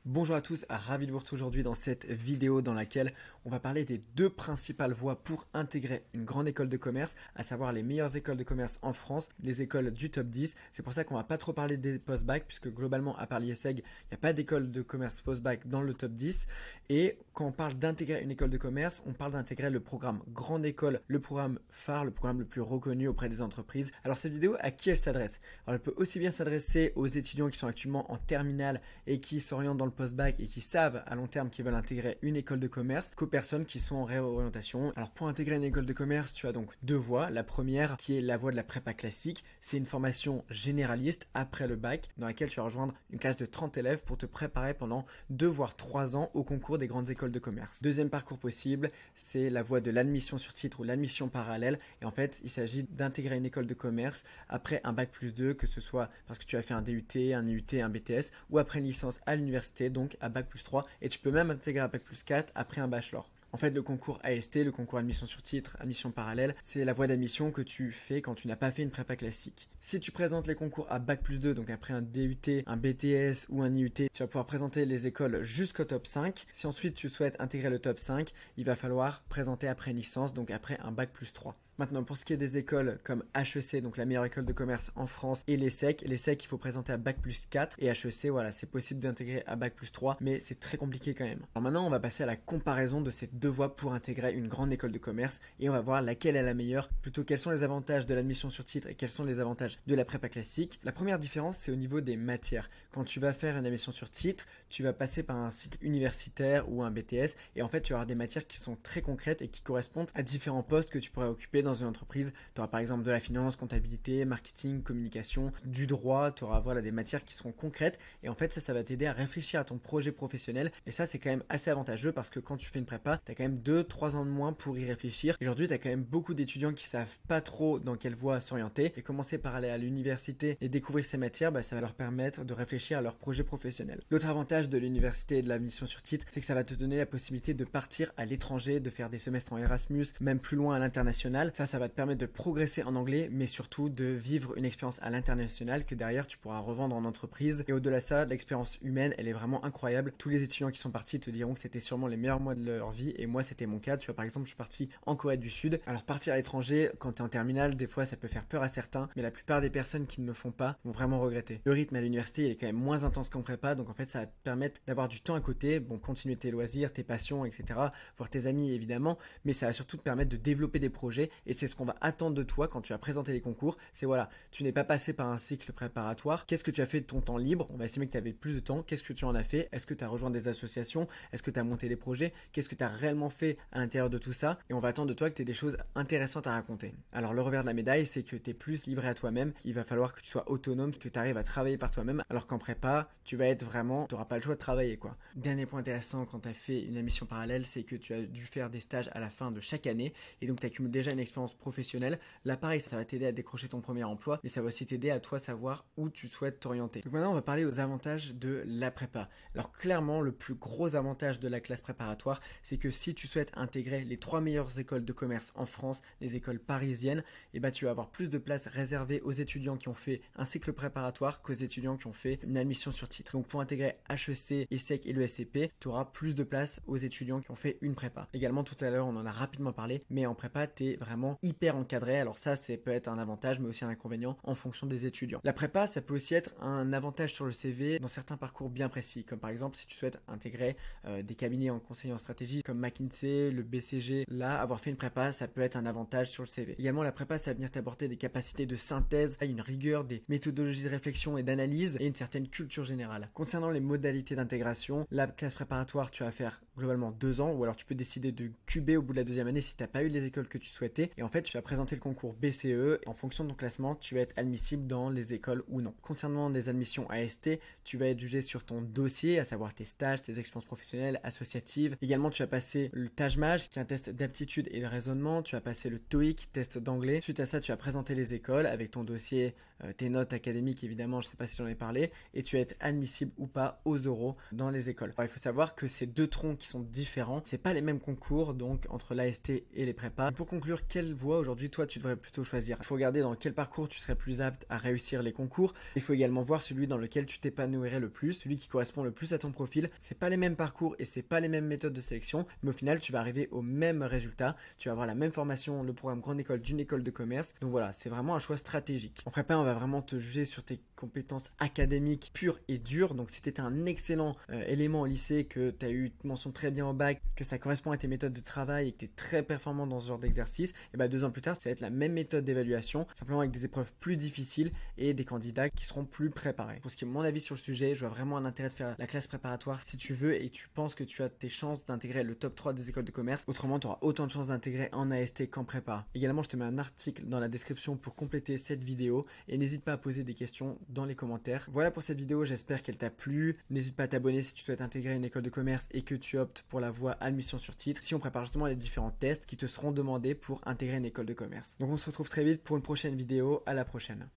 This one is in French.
Bonjour à tous, ravi de vous retrouver aujourd'hui dans cette vidéo dans laquelle on va parler des deux principales voies pour intégrer une grande école de commerce, à savoir les meilleures écoles de commerce en France, les écoles du top 10. C'est pour ça qu'on va pas trop parler des post-bac puisque globalement à part l'IESEG, il n'y a pas d'école de commerce post-bac dans le top 10. Et quand on parle d'intégrer une école de commerce, on parle d'intégrer le programme Grande École, le programme phare, le programme le plus reconnu auprès des entreprises. Alors cette vidéo, à qui elle s'adresse? Alors elle peut aussi bien s'adresser aux étudiants qui sont actuellement en terminale et qui s'orientent dans le post-bac et qui savent à long terme qu'ils veulent intégrer une école de commerce qu'aux personnes qui sont en réorientation. Alors pour intégrer une école de commerce, tu as donc deux voies. La première qui est la voie de la prépa classique, c'est une formation généraliste après le bac dans laquelle tu vas rejoindre une classe de 30 élèves pour te préparer pendant 2 voire 3 ans au concours des grandes écoles de commerce. Deuxième parcours possible, c'est la voie de l'admission sur titre ou l'admission parallèle et en fait il s'agit d'intégrer une école de commerce après un bac plus 2, que ce soit parce que tu as fait un DUT, un IUT, un BTS ou après une licence à l'université, donc à bac plus 3, et tu peux même intégrer à bac plus 4 après un bachelor. En fait, le concours AST, le concours admission sur titre, admission parallèle, c'est la voie d'admission que tu fais quand tu n'as pas fait une prépa classique. Si tu présentes les concours à bac plus 2, donc après un DUT, un BTS ou un IUT, tu vas pouvoir présenter les écoles jusqu'au top 5. Si ensuite tu souhaites intégrer le top 5, il va falloir présenter après une licence, donc après un bac plus 3. Maintenant, pour ce qui est des écoles comme HEC, donc la meilleure école de commerce en France, et l'ESSEC, il faut présenter à bac plus 4, et HEC, voilà, c'est possible d'intégrer à bac plus 3, mais c'est très compliqué quand même. Alors maintenant, on va passer à la comparaison de ces deux voies pour intégrer une grande école de commerce, et on va voir laquelle est la meilleure, plutôt quels sont les avantages de l'admission sur titre et quels sont les avantages de la prépa classique. La première différence, c'est au niveau des matières. Quand tu vas faire une admission sur titre, tu vas passer par un cycle universitaire ou un BTS, et en fait, tu vas avoir des matières qui sont très concrètes et qui correspondent à différents postes que tu pourrais occuper dans une entreprise. Tu auras par exemple de la finance, comptabilité, marketing, communication, du droit, tu auras des matières qui seront concrètes et en fait ça va t'aider à réfléchir à ton projet professionnel et ça c'est quand même assez avantageux parce que quand tu fais une prépa, tu as quand même 2-3 ans de moins pour y réfléchir. Aujourd'hui, tu as quand même beaucoup d'étudiants qui savent pas trop dans quelle voie s'orienter et commencer par aller à l'université et découvrir ces matières, ça va leur permettre de réfléchir à leur projet professionnel. L'autre avantage de l'université et de la mission sur titre, c'est que ça va te donner la possibilité de partir à l'étranger, de faire des semestres en Erasmus, même plus loin à l'international. Ça va te permettre de progresser en anglais, mais surtout de vivre une expérience à l'international que derrière tu pourras revendre en entreprise. Et au-delà de ça, l'expérience humaine, elle est vraiment incroyable. Tous les étudiants qui sont partis te diront que c'était sûrement les meilleurs mois de leur vie, et moi c'était mon cas. Tu vois, par exemple, je suis parti en Corée du Sud. Alors partir à l'étranger, quand tu es en terminale, des fois ça peut faire peur à certains, mais la plupart des personnes qui ne le font pas vont vraiment regretter. Le rythme à l'université, il est quand même moins intense qu'en prépa, donc en fait ça va te permettre d'avoir du temps à côté, continuer tes loisirs, tes passions, etc. Voir tes amis évidemment, mais ça va surtout te permettre de développer des projets, et c'est ce qu'on va attendre de toi quand tu as présenté les concours. C'est tu n'es pas passé par un cycle préparatoire. Qu'est-ce que tu as fait de ton temps libre? On va estimer que tu avais plus de temps. Qu'est-ce que tu en as fait? Est-ce que tu as rejoint des associations? Est-ce que tu as monté des projets? Qu'est-ce que tu as réellement fait à l'intérieur de tout ça? Et on va attendre de toi que tu aies des choses intéressantes à raconter. Alors le revers de la médaille, c'est que tu es plus livré à toi-même. Il va falloir que tu sois autonome, que tu arrives à travailler par toi-même, alors qu'en prépa, tu vas être vraiment, tu n'auras pas le choix de travailler quoi. Dernier point intéressant quand tu as fait une admission parallèle, c'est que tu as dû faire des stages à la fin de chaque année et donc tu accumules déjà une expérience professionnelle. Là pareil, ça va t'aider à décrocher ton premier emploi, mais ça va aussi t'aider à toi savoir où tu souhaites t'orienter. Donc maintenant on va parler aux avantages de la prépa. Alors clairement le plus gros avantage de la classe préparatoire, c'est que si tu souhaites intégrer les 3 meilleures écoles de commerce en France, les écoles parisiennes, tu vas avoir plus de places réservées aux étudiants qui ont fait un cycle préparatoire qu'aux étudiants qui ont fait une admission sur titre. Donc pour intégrer HEC, ESSEC et le SCP, tu auras plus de places aux étudiants qui ont fait une prépa. Également tout à l'heure on en a rapidement parlé, mais en prépa tu es vraiment hyper encadré. Alors ça peut être un avantage mais aussi un inconvénient en fonction des étudiants. La prépa, ça peut aussi être un avantage sur le CV dans certains parcours bien précis, comme par exemple si tu souhaites intégrer des cabinets en conseil en stratégie comme McKinsey, le BCG. Là, avoir fait une prépa, ça peut être un avantage sur le CV. Également, la prépa, ça va venir t'apporter des capacités de synthèse, une rigueur, des méthodologies de réflexion et d'analyse et une certaine culture générale. Concernant les modalités d'intégration, la classe préparatoire, tu vas faire globalement 2 ans, ou alors tu peux décider de cuber au bout de la 2e année si tu n'as pas eu les écoles que tu souhaitais. Et en fait, tu vas présenter le concours BCE et en fonction de ton classement, tu vas être admissible dans les écoles ou non. Concernant les admissions AST, tu vas être jugé sur ton dossier, à savoir tes stages, tes expériences professionnelles, associatives. Également, tu vas passer le TAJMAJ, qui est un test d'aptitude et de raisonnement. Tu vas passer le TOEIC, test d'anglais. Suite à ça, tu vas présenter les écoles avec ton dossier, tes notes académiques, évidemment, je ne sais pas si j'en ai parlé, et tu vas être admissible ou pas aux oraux dans les écoles. Alors, il faut savoir que ces 2 troncs qui sont différents. C'est pas les mêmes concours donc entre l'AST et les prépas. Pour conclure, quelle voie aujourd'hui toi tu devrais plutôt choisir? Il faut regarder dans quel parcours tu serais plus apte à réussir les concours. Il faut également voir celui dans lequel tu t'épanouirais le plus, celui qui correspond le plus à ton profil. C'est pas les mêmes parcours et c'est pas les mêmes méthodes de sélection, mais au final tu vas arriver au même résultat. Tu vas avoir la même formation, le programme grande école d'une école de commerce. Donc voilà, c'est vraiment un choix stratégique. En prépa, on va vraiment te juger sur tes compétences académiques pures et dures. Donc si tu étais un excellent élément au lycée, que tu as eu une mention très bien au bac, que ça correspond à tes méthodes de travail et que tu es très performant dans ce genre d'exercice, et bah 2 ans plus tard, ça va être la même méthode d'évaluation, simplement avec des épreuves plus difficiles et des candidats qui seront plus préparés. Pour ce qui est mon avis sur le sujet, je vois vraiment un intérêt de faire la classe préparatoire si tu veux et tu penses que tu as tes chances d'intégrer le top 3 des écoles de commerce. Autrement, tu auras autant de chances d'intégrer en AST qu'en prépa. Également, je te mets un article dans la description pour compléter cette vidéo et n'hésite pas à poser des questions dans les commentaires. Voilà pour cette vidéo, j'espère qu'elle t'a plu. N'hésite pas à t'abonner si tu souhaites intégrer une école de commerce et que tu optes pour la voie admission sur titre. Si on prépare justement les différents tests qui te seront demandés pour intégrer une école de commerce. Donc on se retrouve très vite pour une prochaine vidéo. À la prochaine.